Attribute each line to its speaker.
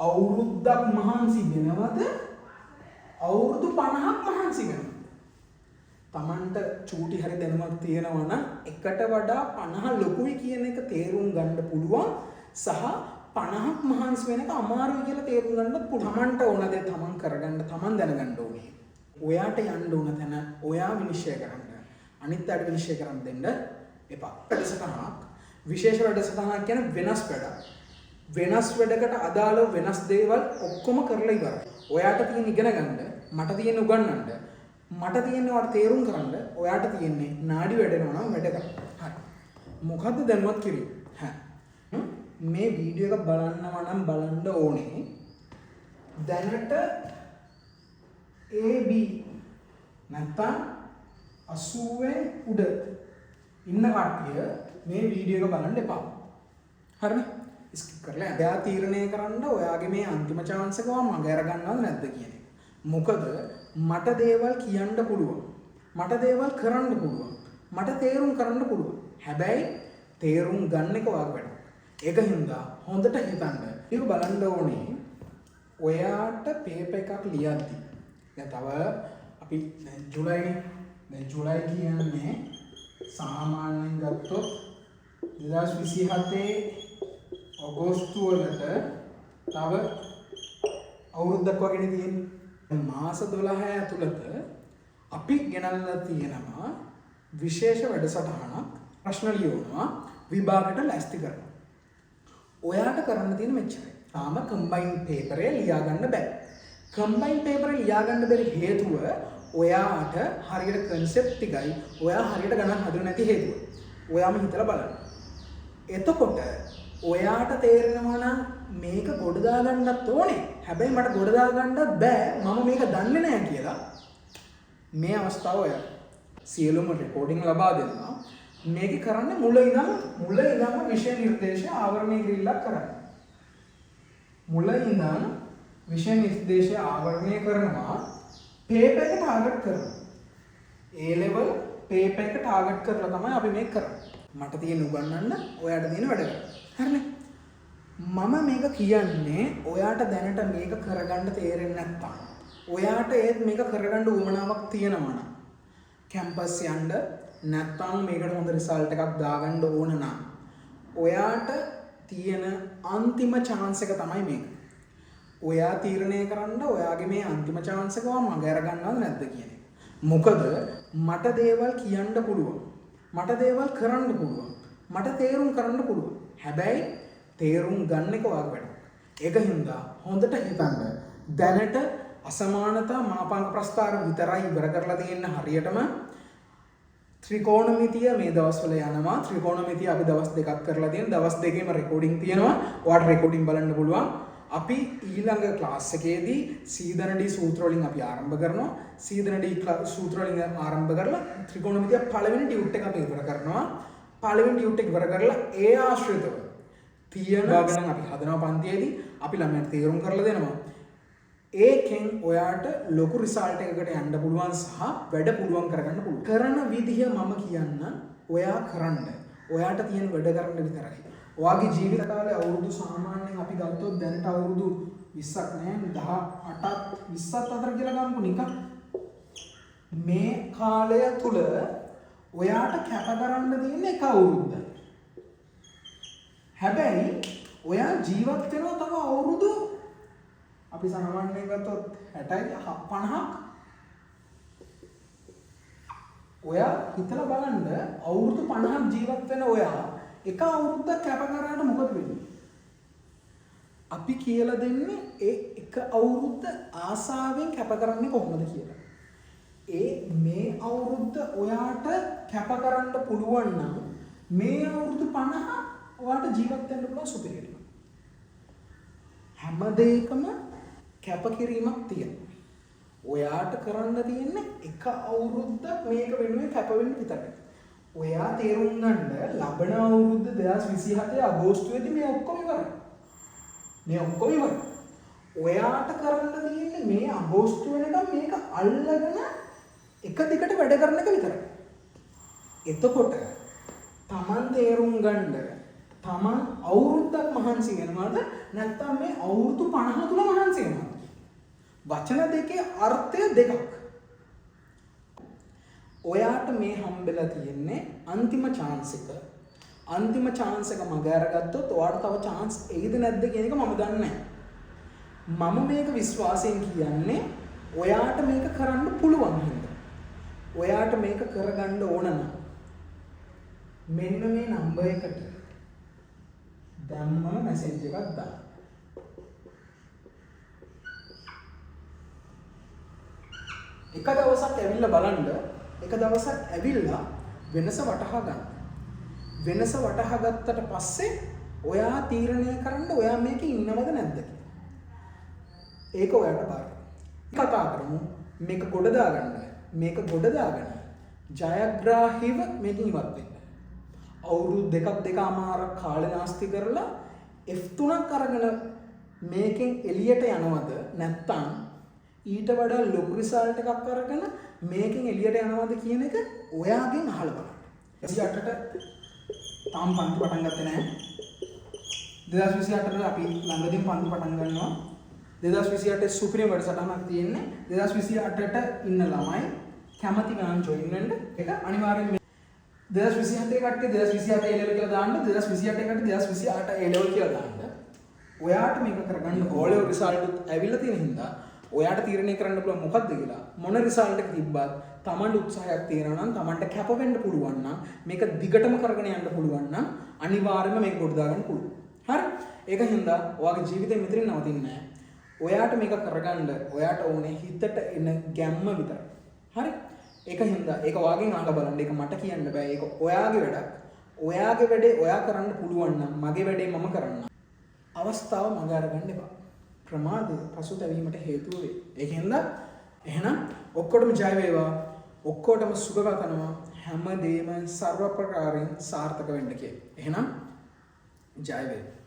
Speaker 1: අවුරුද්දක් මහන්සි වෙනවද? අවුරුදු 50ක් මහන්සි වෙනවද? Tamanට චූටි හරි දැනුමක් තියෙනවා නම් එකට වඩා 50 ලොකුයි කියන එක තේරුම් ගන්න පුළුවන් සහ 50ක් මහන්සි වෙන එක අමාරුයි කියලා තේරුම් ගන්නත් පුළුවන්. Tamanට ඕන දේ Taman කරගන්න Taman දැනගන්න ඕනේ. ඔයාට යන්න ඕන තැන ඔයා විනිශ්චය කරන්න. අනිත් අයට විනිශ්චය කරන්න දෙන්න එපා. වැඩසටහනක් විශේෂ වැඩසටහනක් කියන්නේ වෙනස් වැඩක්. වෙනස් වැඩකට අදාළව වෙනස් දේවල් ඔක්කොම කරලා ඉවරයි. ඔයාට තියෙන ඉගෙන ගන්න, මට තියෙන උගන්වන්න, මට තියෙන්නේ වට තේරුම් කරන්න, ඔයාට තියෙන්නේ නාඩි වැඩෙනවා නම් වැඩ කරන්න. හරි. මොකද්ද දැනුවත් කිරීම? මේ වීඩියෝ එක බලන්නවා නම් බලන්න ඕනේ. දැනට AB නැත්නම් 80න් උඩ ඉන්න කට්ටිය මේ වීඩියෝ එක බලන්න එපා. හරිනේ? ස්කිප් කරලා එයා තීරණය කරන්න ඔයාගේ මේ අන්තිම chance එක මම අර ගන්නවද නැද්ද කියන එක. මොකද මට දේවල් කියන්න පුළුවන්. මට දේවල් කරන්න පුළුවන්. මට තේරුම් කරන්න පුළුවන්. හැබැයි තේරුම් ගන්න එක ඔයාගේ වැඩක්. ඒක හින්දා හොඳට හිතන්න. ඒක බලන්න ඕනේ. ඔයාට පේපර් එකක් ලියද්දි දැන් තව අපි දැන් ජූලයි කියන්නේ සාමාන්‍යයෙන් ගත්තොත් 2027 අගෝස්තු වලට තව අවුරුද්දක් වගේ තියෙන්නේ. මාස 12 ඇතුළත අපි ගෙනල්ලා තියෙනවා විශේෂ වැඩසටහනක්. ප්‍රශ්න ලියවනවා, විභාගයට ලැස්ති කරනවා. ඔයාට කරන්න තියෙන මෙච්චරයි. තාම කම්බයින් පේපරේ ලියා ගන්න බෑ. කම්බයින් පේපරේ ලියා ගන්න බැරි හේතුව ඔයාට හරියට concept ටිකයි ඔයා හරියට ගණන් හදුවේ නැති හේතුව. ඔයාම හිතලා බලන්න. එතකොට ඔයාට තේරෙනවා නම් මේක ගොඩ දාගන්නත් ඕනේ. හැබැයි මට ගොඩ දාගන්නත් බෑ. මම මේක දන්නේ නැහැ කියලා. මේ අවස්ථාව ඔයා සියලුම රෙකෝඩින් ලබා දෙනවා. මේක කරන්නේ මුල ඉඳන්ම විෂය නිර්දේශ ආවරණය කිරීමක් කරන්න. මුල ඉඳන් විෂය නිර්දේශ ආවරණය කරනවා. පේපර් එක ටාගට් කරනවා. A level පේපර් එක ටාගට් කරලා තමයි අපි මේක කරන්නේ. මට තියෙන උගන්වන්න, ඔයාට තියෙන වැඩ කරන්න. හරිනේ? මම මේක කියන්නේ ඔයාට දැනට මේක කරගන්න තේරෙන්නේ නැත්තම්, ඔයාට ඒත් මේක කරගන්න උවමනාවක් තියෙනවා නම්, කැම්පස් යන්න නැත්තම් මේකට හොඳ රිසල්ට් එකක් දාගන්න ඕන නම්, ඔයාට තියෙන අන්තිම chance එක තමයි මේක. ඔයා තීරණය කරන්න ඔයාගේ මේ අන්තිම chance එක මම අර ගන්නවද නැද්ද කියන එක. මොකද මට දේවල් කියන්න පුළුවන්. මට දේවල් කරන්න පුළුවන්. මට තේරුම් කරන්න පුළුවන්. හැබැයි තේරුම් ගන්න එක ඔයාගේ වැඩක්. ඒක හින්දා හොඳට හිතන්න. දැනට අසමානතා මාපාංක ප්‍රස්තාර විතරයි ඉවර කරලා තියෙන හරියටම ත්‍රිකෝණමිතිය මේ දවස්වල යනවා. ත්‍රිකෝණමිතිය අපි දවස් දෙකක් කරලා තියෙන. දවස් දෙකේම රෙකෝඩින් තියෙනවා. ඔයාලට රෙකෝඩින් බලන්න පුළුවන්. අපි ඊළඟ ක්ලාස් එකේදී සීදනඩී සූත්‍ර වලින් අපි ආරම්භ කරනවා. සීදනඩී සූත්‍ර වලින් ආරම්භ කරලා ත්‍රිකෝණමිතිය පළවෙනි ඩියුට් එක අපි ඉවර කරනවා. පළවෙනි ඩියුට් එක ඉවර කරලා ඒ ආශ්‍රිතව තියෙන ගණන් අපි හදනවා පන්තියේදී. අපි ළමයට තේරුම් කරලා දෙනවා. ඒකෙන් ඔයාට ලොකු රිසල්ට් එකකට යන්න පුළුවන් සහ වැඩ පුළුවන් කරගන්න පුළුවන්. කරන විදිහ මම කියන්න ඔයා කරන්න. ඔයාට තියෙන වැඩ කරන්න විතරයි. ඔයාගේ ජීවිත කාලේ අවුරුදු සාමාන්‍යයෙන් අපි ගත්තොත් දැනට අවුරුදු 20ක් නෑ 18ක් 20ක් අතර කියලා ගමුකෝ නිකන්. මේ කාලය තුල ඔයාට කැප කරන්න තියෙන එක අවුරුද්දයි. හැබැයි ඔයා ජීවත් වෙනවා තව අවුරුදු අපි සාමාන්‍යයෙන් ගත්තොත් 60යි 50ක්. ඔයා හිතලා බලන්න අවුරුදු 50ක් ජීවත් වෙන ඔයා එක අවුරුද්දක් කැප කරාට මොකද වෙන්නේ? අපි කියලා දෙන්නේ ඒ එක අවුරුද්ද ආසාවෙන් කැප කරන්නේ කොහොමද කියලා. මේ අවුරුද්ද ඔයාට කැප කරන්න පුළුවන් නම් මේ අවුරුදු 50 ඔයාට ජීවත් වෙන්න පුළුවන් සුපිරියට. හැම දෙයකම කැපකිරීමක් තියෙනවා. ඔයාට කරන්න තියෙන්නේ එක අවුරුද්දක් මේක වෙනුවෙන් කැප වෙන්න විතරයි. ඔයා තේරුම් ගන්න ලබන අවුරුද්ද 2027 අගෝස්තුවේදී මේ ඔක්කොම ඉවරයි. ඔයාට කරන්න තියෙන්නේ මේ අගෝස්තු වෙනකම් මේක අල්ලගෙන එක දිගට වැඩ කරන එක විතරයි. එතකොට Taman තේරුම් ගන්න තමන් අවුරුද්දක් මහන්සි වෙනවද නැත්නම් මේ අවුරුදු 50 තුල මහන්සි වෙනවද? වචන දෙකේ අර්ථය දෙකක්. ඔයාට මේ හම්බෙලා තියෙන්නේ අන්තිම chance එක. අන්තිම chance එක මග අරගත්තොත් ඔයාට තව chance එයිද නැද්ද කියන එක මම දන්නේ නැහැ. මම මේක විශ්වාසයෙන් කියන්නේ ඔයාට මේක කරන්න පුළුවන් හින්දා. ඔයාට මේක කරගන්න ඕන නම් මෙන්න මේ නම්බර් එකට දැම්ම මැසේජ් එකක් දාන්න. එක දවසක් ඇවිල්ලා බලන්න, එක දවසක් ඇවිල්ලා වෙනස වටහා ගන්න. වෙනස වටහා ගත්තට පස්සේ ඔයා තීරණය කරන්න ඔයා මේකේ ඉන්නවද නැද්ද කියලා. ඒක ඔයාට බාරයි. කතා කරමු මේක ගොඩ දාගන්න. මේක ගොඩ දාගන්න. ජයග්‍රාහීව මේකෙන් ඉවත් වෙන්න. අවුරුදු දෙකමාරක් කාලේ නාස්ති කරලා F3ක් අරගෙන මේකෙන් එළියට යනවද නැත්නම් ඊට වඩා ලොකු රිසල්ට් එකක් අරගෙන මේකෙන් එළියට යනවද කියන එක ඔයාගෙන් අහලා බලන්න. 28ට තාම පන්ති පටන් ගත්තේ නැහැ. 2028ට අපි ළඟදීම පන්ති පටන් ගන්නවා. 2028 සුපිරිම වැඩසටහනක් තියෙන්නේ. 2028ට ඉන්න ළමයි කැමති ගාන ජොයින් වෙන්න. ඒක අනිවාර්යෙන්ම 2027 කට්ටිය 2027 A level කියලා දාන්න. 2028 කට්ටිය 2028 A level කියලා දාන්න. ඔයාට මේක කරගන්න ඕල් ලෙවල් රිසල්ට් ඇවිල්ලා තියෙන හින්දා ඔයාට තීරණය කරන්න පුළුවන් මොකක්ද කියලා. මොන රිසල්ට් එක තිබ්බත් Tamanට උත්සාහයක් තියෙනවා නම් Tamanට කැප වෙන්න පුළුවන් නම් මේක දිගටම කරගෙන යන්න පුළුවන් නම් අනිවාර්යයෙන්ම මේක ගොඩ දාගන්න පුළුවන්. හරි? ඒක හින්දා ඔයාගේ ජීවිතේ මෙතනින් නවතින්නේ නැහැ. ඔයාට මේක කරගන්න ඔයාට ඕනේ හිතට එන ගැම්ම විතරයි. හරි? ඒක හින්දා ඒක වාගෙන් අහලා බලන්න. ඒක මට කියන්න බෑ. ඒක ඔයාගේ වැඩක්. ඔයාගේ වැඩේ ඔයා කරන්න පුළුවන් නම් මගේ වැඩේ මම කරන්න. අවස්ථාව මග අරගන්න එපා. ප්‍රමාදය පසුතැවීමට හේතුව වේ. ඒක හින්දා එහෙනම් ඔක්කොටම ජය වේවා. ඔක්කොටම සුබ පතනවා. හැමදේම ਸਰව ප්‍රකාරයෙන් සාර්ථක වෙන්න කියලා. එහෙනම් ජය වේවා.